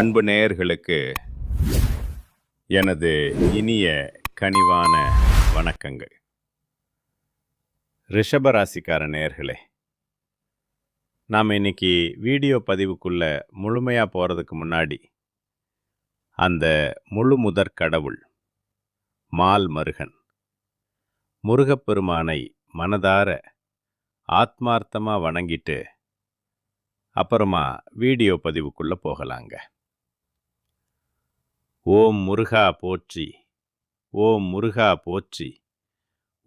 அன்பு நேயர்களுக்கு எனது இனிய கனிவான வணக்கங்கள். ரிஷபராசிக்கார நேயர்களே, நாம் இன்னைக்கு வீடியோ பதிவுக்குள்ள முழுமையாக போகிறதுக்கு முன்னாடி அந்த முழு முதற் கடவுள் மால் மருகன் முருகப்பெருமானை மனதார ஆத்மார்த்தமாக வணங்கிட்டு அப்புறமா வீடியோ பதிவுக்குள்ள போகலாங்க. ஓம் முருகா போற்றி, ஓம் முருகா போற்றி,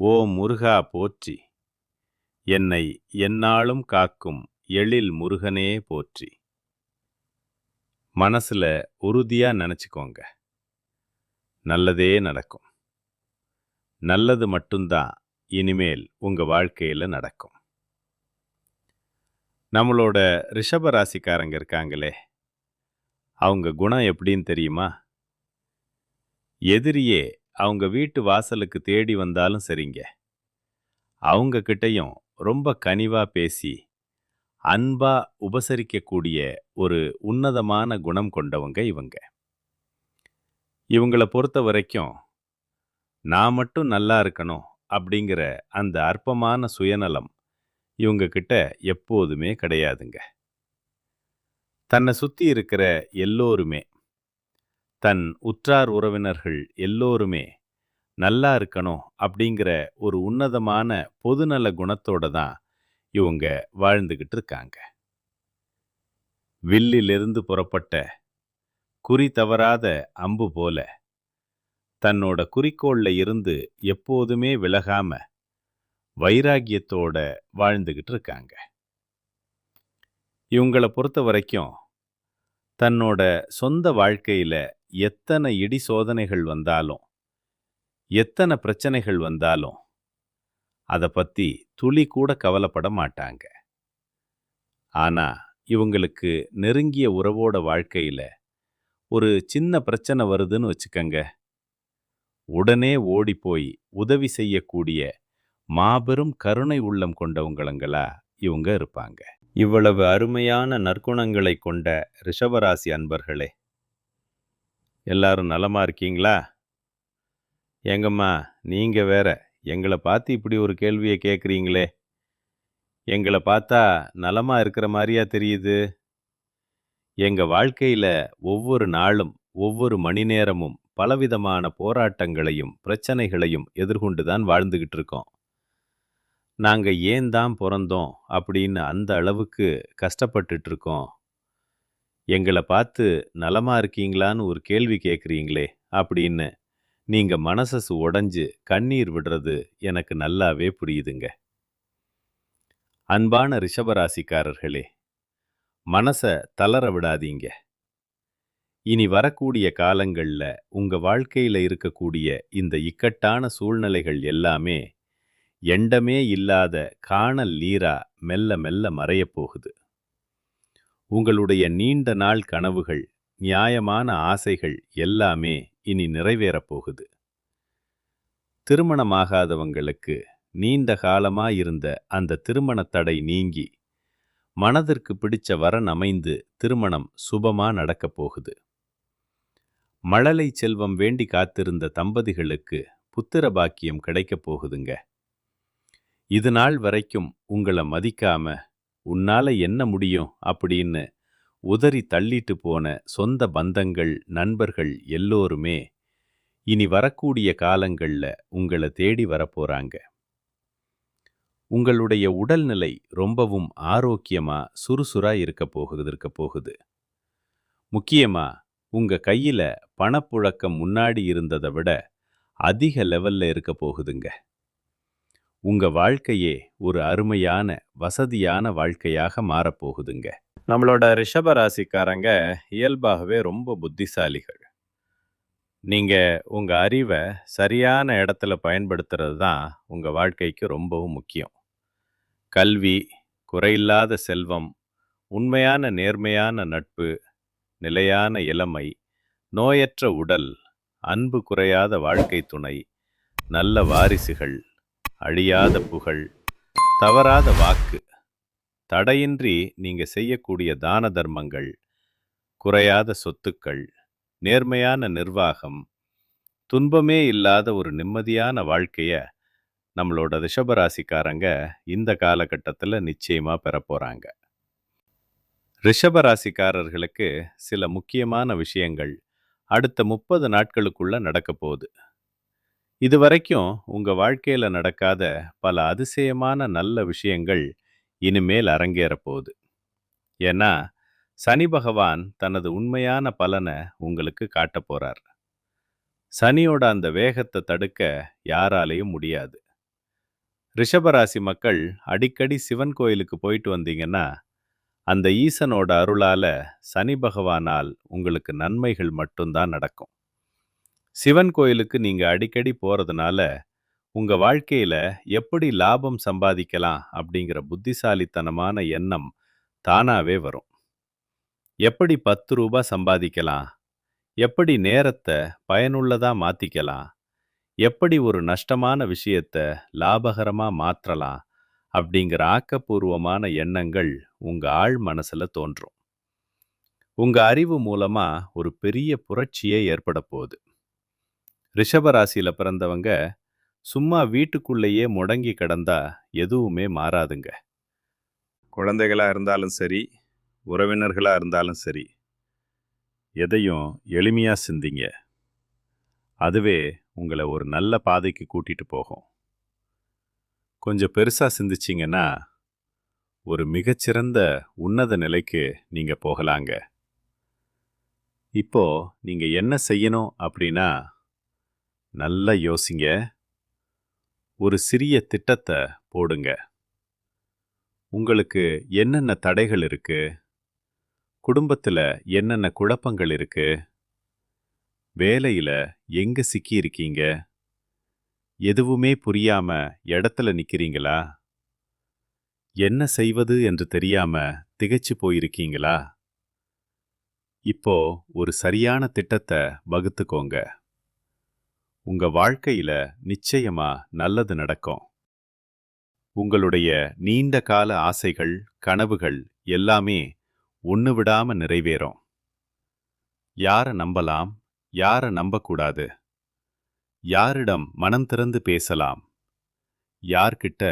ஓம் முருகா போற்றி, என்னை எந்நாளும் காக்கும் எழில் முருகனே போற்றி. மனசுல உறுதியா நினைச்சுக்கோங்க, நல்லதே நடக்கும். நல்லது மட்டும்தான் இனிமேல் உங்க வாழ்க்கையில நடக்கும். நம்மளோட ரிஷப ராசிக்காரங்க இருக்காங்களே, அவங்க குணம் எப்படின்னு தெரியுமா? எதிரியே அவங்க வீட்டு வாசலுக்கு தேடி வந்தாலும் சரிங்க, அவங்க கிட்டையும் ரொம்ப கனிவா பேசி அன்பா உபசரிக்கக்கூடிய ஒரு உன்னதமான குணம் கொண்டவங்க இவங்க. இவங்களை பொறுத்த வரைக்கும் நான் மட்டும் நல்லா இருக்கணும் அப்படிங்கிற அந்த அற்பமான சுயநலம் இவங்க கிட்ட எப்போதுமே கிடையாதுங்க. தன்னை சுற்றி இருக்கிற எல்லோருமே, தன் உற்றார் உறவினர்கள் எல்லோருமே நல்லா இருக்கணும் அப்படிங்கிற ஒரு உன்னதமான பொதுநல குணத்தோட தான் இவங்க வாழ்ந்துகிட்டு இருக்காங்க. வில்லிலிருந்து புறப்பட்ட குறி தவறாத அம்பு போல தன்னோட குறிக்கோள்ல இருந்து எப்போதுமே விலகாம வைராகியத்தோட வாழ்ந்துகிட்டு இருக்காங்க. இவங்களை பொறுத்த வரைக்கும் தன்னோட சொந்த வாழ்க்கையில எத்தனை இடி சோதனைகள் வந்தாலும், எத்தனை பிரச்சனைகள் வந்தாலும் அதை பத்தி துளி கூட கவலைப்பட மாட்டாங்க. ஆனா இவங்களுக்கு நெருங்கிய உறவோட வாழ்க்கையில ஒரு சின்ன பிரச்சனை வருதுன்னு வச்சுக்கங்க, உடனே ஓடி போய் உதவி செய்யக்கூடிய மாபெரும் கருணை உள்ளம் கொண்டவங்களங்களா இவங்க இருப்பாங்க. இவ்வளவு அருமையான நற்குணங்களை கொண்ட ரிஷபராசி அன்பர்களே, எல்லாரும் நலமா இருக்கீங்களா? எங்கம்மா நீங்க வேற எங்களை பார்த்து இப்படி ஒரு கேள்வியை கேட்குறீங்களே, எங்களை பார்த்தா நலமா இருக்கிற மாதிரியா தெரியுது? எங்க வாழ்க்கையில ஒவ்வொரு நாளும் ஒவ்வொரு மணி நேரமும் பலவிதமான போராட்டங்களையும் பிரச்சனைகளையும் எதிர்கொண்டுதான் வாழ்ந்துகிட்டு இருக்கோம். நாங்க ஏன் தான் பிறந்தோம் அப்படின்னு அந்த அளவுக்கு கஷ்டப்பட்டுட்டு இருக்கோம். எங்களை பார்த்து நலமா இருக்கீங்களான்னு ஒரு கேள்வி கேட்குறீங்களே அப்படின்னு நீங்க மனசு உடைஞ்சு கண்ணீர் விடுறது எனக்கு நல்லாவே புரியுதுங்க. அன்பான ரிஷபராசிக்காரர்களே, மனசை தளர விடாதீங்க. இனி வரக்கூடிய காலங்கள்ல உங்க வாழ்க்கையில இருக்கக்கூடிய இந்த இக்கட்டான சூழ்நிலைகள் எல்லாமே எண்டமே இல்லாத காணல் நீரா மெல்ல மெல்ல மறையப் போகுது. உங்களுடைய நீண்ட நாள் கனவுகள், நியாயமான ஆசைகள் எல்லாமே இனி நிறைவேறப் போகுது. திருமணமாகாதவங்களுக்கு நீண்ட காலமாயிருந்த அந்த திருமண தடை நீங்கி மனதிற்கு பிடிச்ச வரன் அமைந்து திருமணம் சுபமா நடக்கப் போகுது. மழலை செல்வம் வேண்டி காத்திருந்த தம்பதிகளுக்கு புத்திர பாக்கியம் கிடைக்கப் போகுதுங்க. இது நாள் வரைக்கும் உங்களை மதிக்காம உன்னால என்ன முடியும் அப்படின்னு உதறி தள்ளிட்டு போன சொந்த பந்தங்கள், நண்பர்கள் எல்லோருமே இனி வரக்கூடிய காலங்கள்ல உங்களை தேடி வரப்போறாங்க. உங்களுடைய உடல்நிலை ரொம்பவும் ஆரோக்கியமா சுறுசுறா இருக்க போகுது. முக்கியமா உங்க கையில பணப்புழக்கம் முன்னாடி இருந்ததை விட அதிக லெவல்ல இருக்க போகுதுங்க. உங்க வாழ்க்கையே ஒரு அருமையான வசதியான வாழ்க்கையாக மாறப்போகுதுங்க. நம்மளோட ரிஷபராசிக்காரங்க இயல்பாகவே ரொம்ப புத்திசாலிகள். நீங்க உங்க அறிவை சரியான இடத்துல பயன்படுத்துறது தான் உங்க வாழ்க்கைக்கு ரொம்பவும் முக்கியம். கல்வி, குறையில்லாத செல்வம், உண்மையான நேர்மையான நட்பு, நிலையான இளமை, நோயற்ற உடல், அன்பு குறையாத வாழ்க்கை துணை, நல்ல வாரிசுகள், அழியாத புகழ், தவறாத வாக்கு, தடையின்றி நீங்க செய்யக்கூடிய தான தர்மங்கள், குறையாத சொத்துக்கள், நேர்மையான நிர்வாகம், துன்பமே இல்லாத ஒரு நிம்மதியான வாழ்க்கைய நம்மளோட ரிஷபராசிக்காரங்க இந்த காலகட்டத்தில் நிச்சயமா பெறப் போறாங்க. ரிஷபராசிக்காரர்களுக்கு சில முக்கியமான விஷயங்கள் அடுத்த 30 நாட்களுக்குள்ள நடக்க போகுது. இதுவரைக்கும் உங்க வாழ்க்கையில நடக்காத பல அதிசயமான நல்ல விஷயங்கள் இனிமேல் அரங்கேற போகுது. ஏன்னா சனி பகவான் தனது உண்மையான பலனை உங்களுக்கு காட்டப் போறார். சனியோட அந்த வேகத்தை தடுக்க யாராலையும் முடியாது. ரிஷபராசி மக்கள் அடிக்கடி சிவன் கோயிலுக்கு போயிட்டு வந்தீங்கன்னா, அந்த ஈசனோட அருளால சனி பகவானால் உங்களுக்கு நன்மைகள் மட்டும்தான் நடக்கும். சிவன் கோயிலுக்கு நீங்க அடிக்கடி போறதுனால உங்க வாழ்க்கையில எப்படி லாபம் சம்பாதிக்கலாம் அப்படிங்கிற புத்திசாலித்தனமான எண்ணம் தானாவே வரும். எப்படி 10 ரூபாய் சம்பாதிக்கலாம், எப்படி நேரத்தை பயனுள்ளதா மாத்திக்கலாம், எப்படி ஒரு நஷ்டமான விஷயத்த லாபகரமா மாற்றலாம் அப்படிங்கிற ஆக்கப்பூர்வமான எண்ணங்கள் உங்க ஆழ் மனசுல தோன்றும். உங்க அறிவு மூலமா ஒரு பெரிய புரட்சியே ஏற்பட போகுது. ரிஷபராசியில பிறந்தவங்க சும்மா வீட்டுக்குள்ளேயே முடங்கி கிடந்தா எதுவுமே மாறாதுங்க. குழந்தைகளா இருந்தாலும் சரி, உறவினர்களா இருந்தாலும் சரி, எதையும் எளிமையா சிந்திங்க. அதுவே உங்களை ஒரு நல்ல பாதைக்கு கூட்டிட்டு போகும். கொஞ்சம் பெருசா சிந்திச்சிங்கன்னா ஒரு மிகச்சிறந்த உன்னத நிலைக்கு நீங்க போகலாங்க. இப்போ நீங்க என்ன செய்யணும் அப்படின்னா, நல்லா யோசிங்க. ஒரு சிறிய திட்டத்தை போடுங்க. உங்களுக்கு என்னென்ன தடைகள் இருக்கு, குடும்பத்துல என்னென்ன குழப்பங்கள் இருக்கு, வேலையில எங்க சிக்கி இருக்கீங்க, எதுவுமே புரியாம இடத்துல நிக்கிறீங்களா, என்ன செய்வது என்று தெரியாம திகைச்சு போயிருக்கீங்களா? இப்போ ஒரு சரியான திட்டத்தை வகுத்துக்கோங்க. உங்க வாழ்க்கையில நிச்சயமா நல்லது நடக்கும். உங்களுடைய நீண்ட கால ஆசைகள், கனவுகள் எல்லாமே ஒண்ணு விடாம நிறைவேறும். யார நம்பலாம், யார நம்பக்கூடாது, யாரிடம் மனம் திறந்து பேசலாம், யார்கிட்ட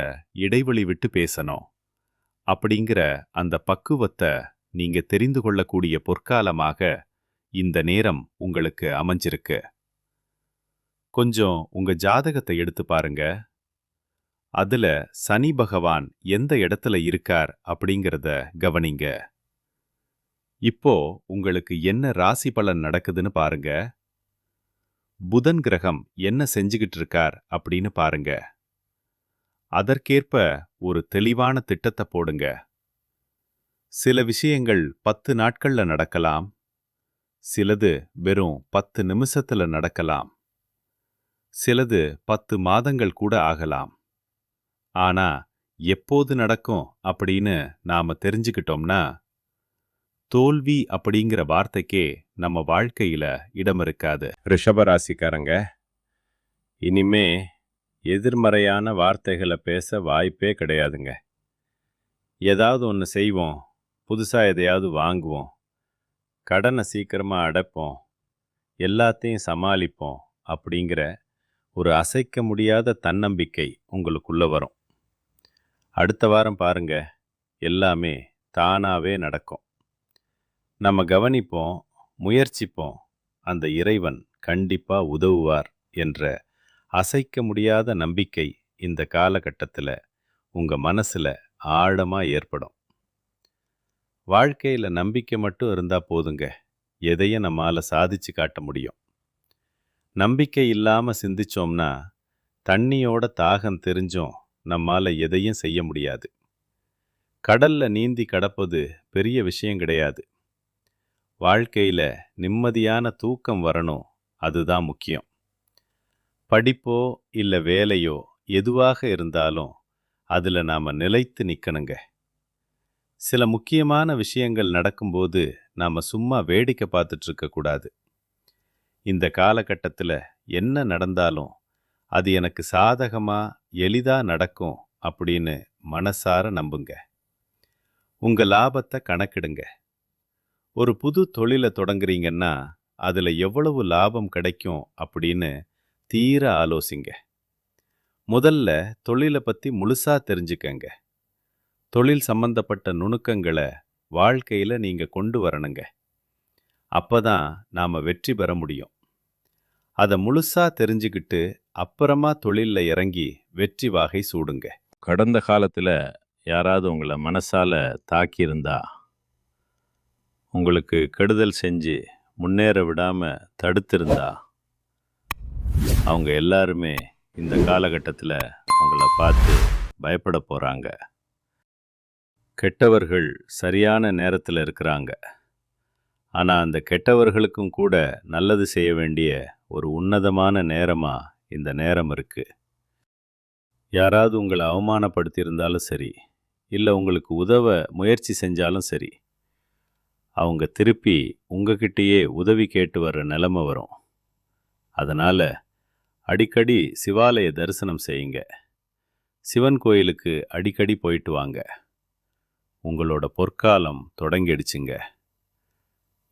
இடைவெளி விட்டு பேசணும் அப்படிங்கிற அந்த பக்குவத்தை நீங்க தெரிந்து கொள்ளக்கூடிய பொற்காலமாக இந்த நேரம் உங்களுக்கு அமைஞ்சிருக்கு. கொஞ்சம் உங்க ஜாதகத்தை எடுத்து பாருங்க. அதுல சனி பகவான் எந்த இடத்துல இருக்கார் அப்படிங்கிறத கவனிங்க. இப்போ உங்களுக்கு என்ன ராசி பலன் நடக்குதுன்னு பாருங்க. புதன் கிரகம் என்ன செஞ்சுகிட்டு இருக்கார் அப்படின்னு பாருங்க. அதற்கேற்ப ஒரு தெளிவான திட்டத்தை போடுங்க. சில விஷயங்கள் 10 நாட்கள்ல நடக்கலாம், சிலது வெறும் 10 நிமிஷத்துல நடக்கலாம், சிலது 10 மாதங்கள் கூட ஆகலாம். ஆனா எப்போது நடக்கும் அப்படின்னு நாம தெரிஞ்சுக்கிட்டோம்னா, தோல்வி அப்படிங்கிற வார்த்தைக்கே நம்ம வாழ்க்கையில இடம் இருக்காது. ரிஷபராசிக்காரங்க, இனிமே எதிர்மறையான வார்த்தைகளை பேச வாய்ப்பே கிடையாதுங்க. ஏதாவது ஒன்று செய்வோம், புதுசா எதையாவது வாங்குவோம், கடனை சீக்கிரமா அடைப்போம், எல்லாத்தையும் சமாளிப்போம் அப்படிங்கிற ஒரு அசைக்க முடியாத தன்னம்பிக்கை உங்களுக்குள்ள வரும். அடுத்த வாரம் பாருங்க, எல்லாமே தானாவே நடக்கும். நம்ம கவனிப்போம், முயற்சிப்போம், அந்த இறைவன் கண்டிப்பா உதவுவார் என்ற அசைக்க முடியாத நம்பிக்கை இந்த காலகட்டத்தில் உங்க மனசுல ஆழமா ஏற்படும். வாழ்க்கையில நம்பிக்கை மட்டும் இருந்தா போதுங்க, எதையும் நம்மால சாதிச்சு காட்ட முடியும். நம்பிக்கை இல்லாம சிந்திச்சோம்னா தண்ணியோட தாகம் தெரிஞ்சும் நம்மால எதையும் செய்ய முடியாது. கடல்ல நீந்தி கடப்பது பெரிய விஷயம் கிடையாது. வாழ்க்கையில நிம்மதியான தூக்கம் வரணும், அதுதான் முக்கியம். படிப்போ இல்ல வேலையோ எதுவாக இருந்தாலும் அதுல நாம நிலைத்து நிக்கணுங்க. சில முக்கியமான விஷயங்கள் நடக்கும்போது நாம சும்மா வேடிக்கை பார்த்துட்டு இருக்க கூடாது. இந்த காலகட்டத்துல என்ன நடந்தாலும் அது எனக்கு சாதகமா எளிதா நடக்கும் அப்படின்னு மனசார நம்புங்க. உங்க லாபத்தை கணக்கிடுங்க. ஒரு புது தொழிலை தொடங்குறீங்கன்னா அதுல எவ்வளவு லாபம் கிடைக்கும் அப்படின்னு தீர ஆலோசிங்க. முதல்ல தொழிலை பத்தி முழுசா தெரிஞ்சுக்கங்க. தொழில் சம்பந்தப்பட்ட நுணுக்கங்களை வாழ்க்கையில நீங்க கொண்டு வரணுங்க. அப்பதான் நாம வெற்றி பெற முடியும். அதை முழுசா தெரிஞ்சுக்கிட்டு அப்புறமா தொழில்ல இறங்கி வெற்றி வாகை சூடுங்க. கடந்த காலத்துல யாராவது உங்களை மனசால தாக்கியிருந்தா, உங்களுக்கு கெடுதல் செஞ்சு முன்னேற விடாம தடுத்திருந்தா, அவங்க எல்லாருமே இந்த காலகட்டத்தில் உங்களை பார்த்து பயப்பட போறாங்க. கெட்டவர்கள் சரியான நேரத்தில் இருக்கிறாங்க. ஆனா அந்த கெட்டவர்களுக்கும் கூட நல்லது செய்ய வேண்டிய ஒரு உன்னதமான நேரமா இந்த நேரம் இருக்கு. யாராவது உங்களை அவமானப்படுத்தியிருந்தாலும் சரி, இல்லை உங்களுக்கு உதவ முயற்சி செஞ்சாலும் சரி, அவங்க திருப்பி உங்ககிட்டயே உதவி கேட்டு வர்ற நிலைமை வரும். அதனால அடிக்கடி சிவாலய தரிசனம் செய்யுங்க. சிவன் கோயிலுக்கு அடிக்கடி போயிட்டு வாங்க. உங்களோட பொற்காலம் தொடங்கிடுச்சுங்க.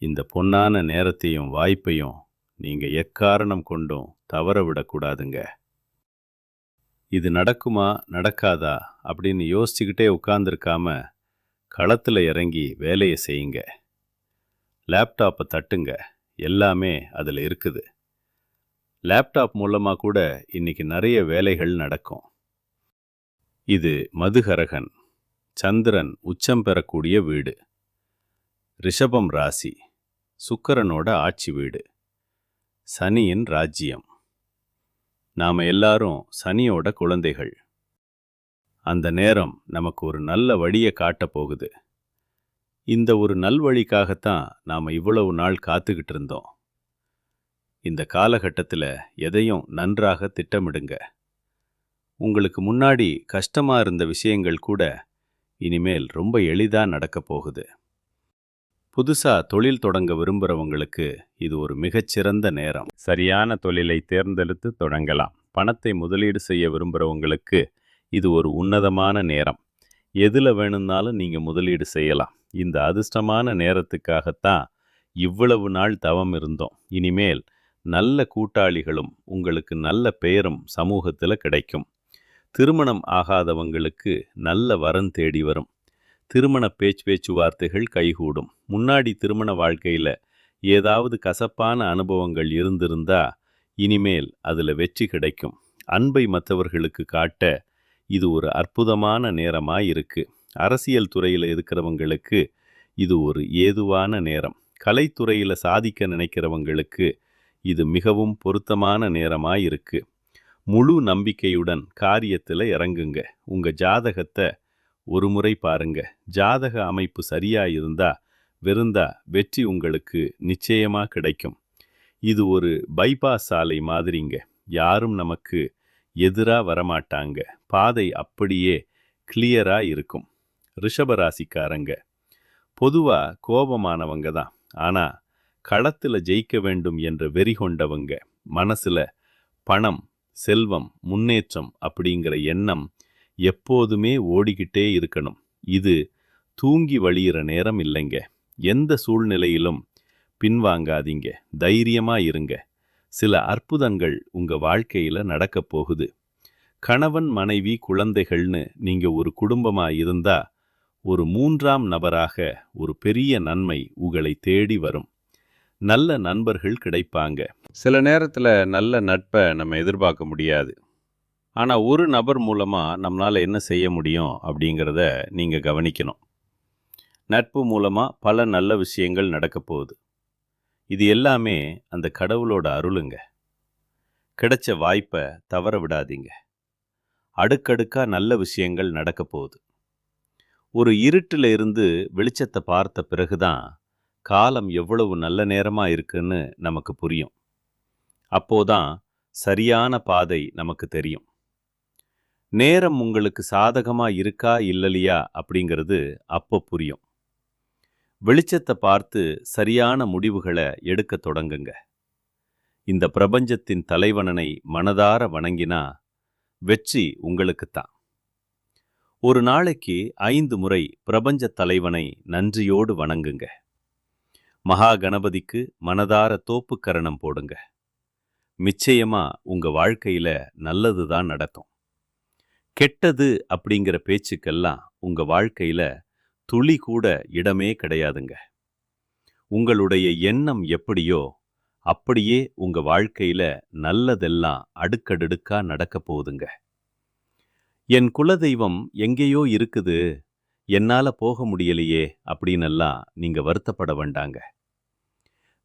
இந்த பொன்னான நேரத்தையும் வாய்ப்பையும் நீங்க எக்காரணம் கொண்டும் தவற விடக்கூடாதுங்க. இது நடக்குமா நடக்காதா அப்படின்னு யோசிச்சுக்கிட்டே உட்கார்ந்துருக்காம களத்தில் இறங்கி வேலையை செய்யுங்க. லேப்டாப்பை தட்டுங்க, எல்லாமே அதில் இருக்குது. லேப்டாப் மூலமாக கூட இன்னைக்கு நிறைய வேலைகள் நடக்கும். இது மதுகரகன், சந்திரன் உச்சம் பெறக்கூடிய வீடு. ரிஷபம் ராசி, சுக்கிரனோட ஆட்சி வீடு, சனியின் ராஜ்யம். நாம எல்லாரும் சனியோட குழந்தைகள். அந்த நேரம் நமக்கு ஒரு நல்ல வழியை காட்டப் போகுது. இந்த ஒரு நல்வழிக்காகத்தான் நாம இவ்வளவு நாள் காத்துக்கிட்டு இருந்தோம். இந்த காலகட்டத்தில் எதையும் நன்றாக திட்டமிடுங்க. உங்களுக்கு முன்னாடி கஷ்டமா இருந்த விஷயங்கள் கூட இனிமேல் ரொம்ப எளிதா நடக்க போகுது. புதுசா தொழில் தொடங்க விரும்புகிறவங்களுக்கு இது ஒரு மிகச்சிறந்த நேரம். சரியான தொழிலை தேர்ந்தெடுத்து தொடங்கலாம். பணத்தை முதலீடு செய்ய விரும்புகிறவங்களுக்கு இது ஒரு உன்னதமான நேரம். எதில் வேணும்னாலும் நீங்கள் முதலீடு செய்யலாம். இந்த அதிர்ஷ்டமான நேரத்துக்காகத்தான் இவ்வளவு நாள் தவம் இருந்தோம். இனிமேல் நல்ல கூட்டாளிகளும் உங்களுக்கு நல்ல பெயரும் சமூகத்தில் கிடைக்கும். திருமணம் ஆகாதவங்களுக்கு நல்ல வரன் தேடி வரும். திருமண பேச்சுவார்த்தைகள் கைகூடும். முன்னாடி திருமண வாழ்க்கையில் ஏதாவது கசப்பான அனுபவங்கள் இருந்திருந்தா இனிமேல் அதில் வெற்றி கிடைக்கும். அன்பை மற்றவர்களுக்கு காட்ட இது ஒரு அற்புதமான நேரமாக இருக்கு. அரசியல் துறையில் இருக்கிறவங்களுக்கு இது ஒரு ஏதுவான நேரம். கலைத்துறையில் சாதிக்க நினைக்கிறவங்களுக்கு இது மிகவும் பொருத்தமான நேரமாக இருக்கு. முழு நம்பிக்கையுடன் காரியத்தில் இறங்குங்க. உங்கள் ஜாதகத்தை ஒரு முறை பாருங்க. ஜாதக அமைப்பு சரியா இருந்தா வெற்றி உங்களுக்கு நிச்சயமா கிடைக்கும். இது ஒரு பைபாஸ் சாலை மாதிரிங்க. யாரும் நமக்கு எதிரா வரமாட்டாங்க. பாதை அப்படியே கிளியரா இருக்கும். ரிஷபராசிக்காரங்க பொதுவா கோபமானவங்க தான். ஆனா களத்துல ஜெயிக்க வேண்டும் என்ற வெறி கொண்டவங்க. மனசுல பணம், செல்வம், முன்னேற்றம் அப்படிங்கிற எண்ணம் எப்போதுமே ஓடிக்கிட்டே இருக்கணும். இது தூங்கி வழியிற நேரம் இல்லைங்க. எந்த சூழ்நிலையிலும் பின்வாங்காதீங்க. தைரியமா இருங்க. சில அற்புதங்கள் உங்க வாழ்க்கையில நடக்க போகுது. கணவன், மனைவி, குழந்தைகள்னு நீங்க ஒரு குடும்பமா இருந்தா ஒரு மூன்றாம் நபராக ஒரு பெரிய நன்மை உங்களை தேடி வரும். நல்ல நண்பர்கள் கிடைப்பாங்க. சில நேரத்தில் நல்ல நட்பை நம்ம எதிர்பார்க்க முடியாது. ஆனால் ஒரு நபர் மூலமாக நம்மளால் என்ன செய்ய முடியும் அப்படிங்கிறத நீங்கள் கவனிக்கணும். நட்பு மூலமாக பல நல்ல விஷயங்கள் நடக்க போகுது. இது எல்லாமே அந்த கடவுளோட அருளுங்க. கிடைச்ச வாய்ப்பை தவற விடாதீங்க. அடுக்கடுக்கா நல்ல விஷயங்கள் நடக்க போகுது. ஒரு இருட்டில் இருந்து வெளிச்சத்தை பார்த்த பிறகுதான் காலம் எவ்வளவு நல்ல நேரமா இருக்குன்னு நமக்கு புரியும். அப்போதான் சரியான பாதை நமக்கு தெரியும். நேரம் உங்களுக்கு சாதகமா இருக்கா இல்லையா அப்படிங்கிறது அப்போ புரியும். வெளிச்சத்தை பார்த்து சரியான முடிவுகளை எடுக்க தொடங்குங்க. இந்த பிரபஞ்சத்தின் தலைவனனை மனதார வணங்கினா வெற்றி உங்களுக்குத்தான். ஒரு நாளைக்கு 5 முறை பிரபஞ்ச தலைவனை நன்றியோடு வணங்குங்க. மகா கணபதிக்கு மனதார தோப்புக்கரணம் போடுங்க. நிச்சயமா உங்க வாழ்க்கையில நல்லதுதான் நடக்கும். கெட்டது அப்படிங்கிற பேச்சுக்கெல்லாம் உங்க வாழ்க்கையில துளி கூட இடமே கிடையாதுங்க. உங்களுடைய எண்ணம் எப்படியோ அப்படியே உங்க வாழ்க்கையில நல்லதெல்லாம் அடுக்கடுக்கா நடக்க போகுதுங்க. என் குலதெய்வம் எங்கேயோ இருக்குது, என்னால போக முடியலையே அப்படின்னெல்லாம் நீங்க வருத்தப்பட வேண்டாங்க.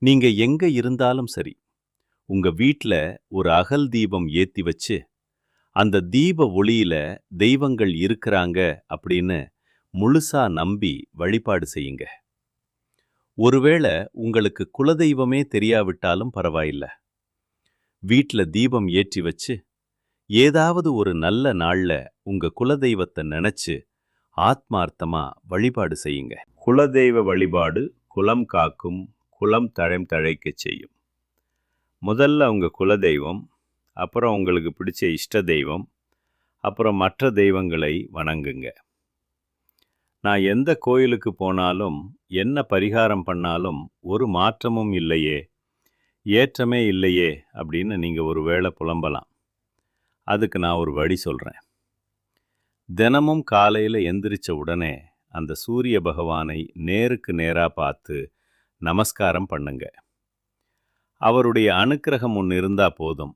நீங்க எங்க இருந்தாலும் சரி, உங்க வீட்ல ஒரு அகல் தீபம் ஏத்தி வச்சு அந்த தீப ஒளியில தெய்வங்கள் இருக்கிறாங்க அப்படின்னு முழுசா நம்பி வழிபாடு செய்யுங்க. ஒருவேளை உங்களுக்கு குலதெய்வமே தெரியாவிட்டாலும் பரவாயில்ல. வீட்ல தீபம் ஏற்றி வச்சு ஏதாவது ஒரு நல்ல நாள்ல உங்க குலதெய்வத்தை நினைச்சு ஆத்மார்த்தமா வழிபாடு செய்யுங்க. குலதெய்வ வழிபாடு குலம் காக்கும், குலம் தழைக்கச் செய்யும். முதல்ல உங்க குலதெய்வம், அப்புறம் உங்களுக்கு பிடிச்ச இஷ்ட தெய்வம், அப்புறம் மற்ற தெய்வங்களை வணங்குங்க. நான் எந்த கோயிலுக்கு போனாலும் என்ன பரிகாரம் பண்ணாலும் ஒரு மாற்றமும் இல்லையே, ஏற்றமே இல்லையே அப்படின்னு நீங்க ஒருவேளை புலம்பலாம். அதுக்கு நான் ஒரு வழி சொல்றேன். தினமும் காலையில எந்திரிச்ச உடனே அந்த சூரிய பகவானை நேருக்கு நேரா பார்த்து நமஸ்காரம் பண்ணுங்க. அவருடைய அனுக்கிரகம் ஒன்று இருந்தா போதும்.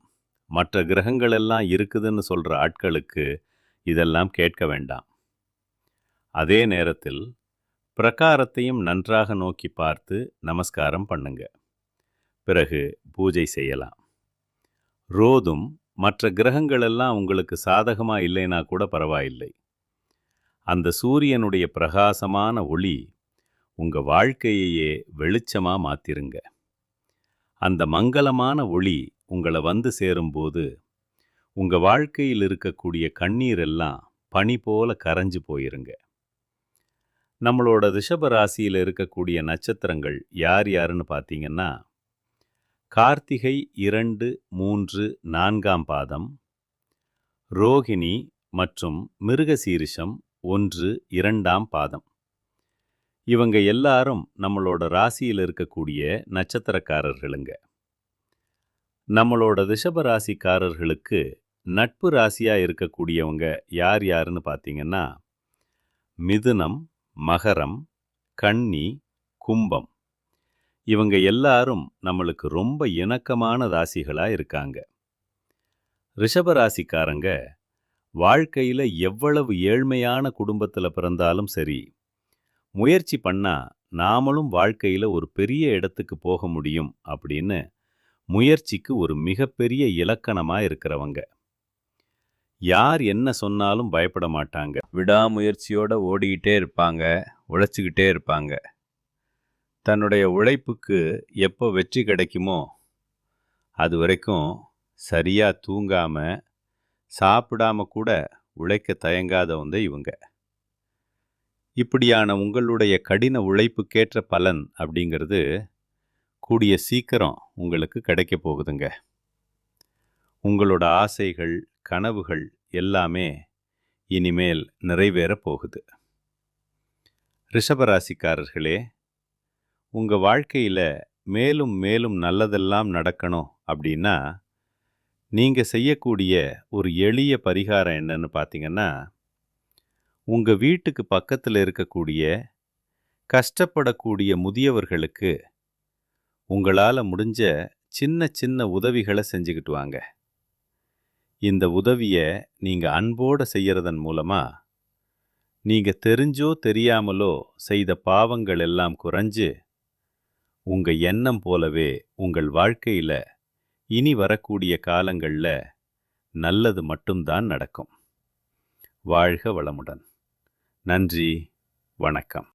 மற்ற கிரகங்கள் எல்லாம் இருக்குதுன்னு சொல்ற ஆட்களுக்கு இதெல்லாம் கேட்க வேண்டாம். அதே நேரத்தில் பிரகாரத்தையும் நன்றாக நோக்கி பார்த்து நமஸ்காரம் பண்ணுங்க. பிறகு பூஜை செய்யலாம். ரோதும் மற்ற கிரகங்கள் எல்லாம் உங்களுக்கு சாதகமா இல்லைனா கூட பரவாயில்லை. அந்த சூரியனுடைய பிரகாசமான ஒளி உங்க வாழ்க்கையையே வெளிச்சமா மாத்திருங்க. அந்த மங்களமான ஒளி உங்களை வந்து சேரும்போது உங்க வாழ்க்கையில் இருக்கக்கூடிய கண்ணீர் எல்லாம் பனி போல கரைஞ்சு போயிருங்க. நம்மளோட ரிஷப ராசியில் இருக்கக்கூடிய நட்சத்திரங்கள் யார் யாருன்னு பார்த்தீங்கன்னா, கார்த்திகை 2, 3, 4ஆம் பாதம், ரோகிணி மற்றும் மிருகசீரிஷம் 1, 2ஆம் பாதம். இவங்க எல்லாரும் நம்மளோட ராசியில் இருக்கக்கூடிய நட்சத்திரக்காரர்களுங்க. நம்மளோட ரிஷப ராசிக்காரர்களுக்கு நட்பு ராசியா இருக்கக்கூடியவங்க யார் யாருன்னு பார்த்தீங்கன்னா, மிதுனம், மகரம், கன்னி, கும்பம். இவங்க எல்லாரும் நம்மளுக்கு ரொம்ப இணக்கமான ராசிகளா இருக்காங்க. ரிஷப ராசிக்காரங்க வாழ்க்கையில எவ்வளவு ஏழ்மையான குடும்பத்துல பிறந்தாலும் சரி, முயற்சி பண்ணா நாமளும் வாழ்க்கையில ஒரு பெரிய இடத்துக்கு போக முடியும் அப்படின்னு முயற்சிக்கு ஒரு மிகப்பெரிய இலக்கணமா இருக்கிறவங்க. யார் என்ன சொன்னாலும் பயப்பட மாட்டாங்க. விடாமுயற்சியோட ஓடிக்கிட்டே இருப்பாங்க, உழைச்சிக்கிட்டே இருப்பாங்க. தன்னுடைய உழைப்புக்கு எப்போ வெற்றி கிடைக்குமோ அது வரைக்கும் சரியா தூங்காம சாப்பிடாம கூட உழைக்க தயங்காதவங்க இவங்க. இப்படியான உங்களுடைய கடின உழைப்புக்கேற்ற பலன் அப்படிங்கிறது கூடிய சீக்கிரம் உங்களுக்கு கிடைக்க போகுதுங்க. உங்களோட ஆசைகள், கனவுகள் எல்லாமே இனிமேல் நிறைவேற போகுது. ரிஷபராசிக்காரர்களே, உங்க வாழ்க்கையில மேலும் மேலும் நல்லதெல்லாம் நடக்கணும் அப்படின்னா நீங்க செய்யக்கூடிய ஒரு எளிய பரிகாரம் என்னன்னு பார்த்தீங்கன்னா, உங்க வீட்டுக்கு பக்கத்தில் இருக்கக்கூடிய கஷ்டப்படக்கூடிய முதியவர்களுக்கு உங்களால் முடிஞ்ச சின்ன சின்ன உதவிகளை செஞ்சுக்கிட்டு வாங்க. இந்த உதவியை நீங்க அன்போடு செய்யறதன் மூலமா நீங்க தெரிஞ்சோ தெரியாமலோ செய்த பாவங்கள் எல்லாம் குறைஞ்சு உங்க எண்ணம் போலவே உங்கள் வாழ்க்கையில இனி வரக்கூடிய காலங்கள்ல நல்லது மட்டும்தான் நடக்கும். வாழ்க வளமுடன். நன்றி, வணக்கம்.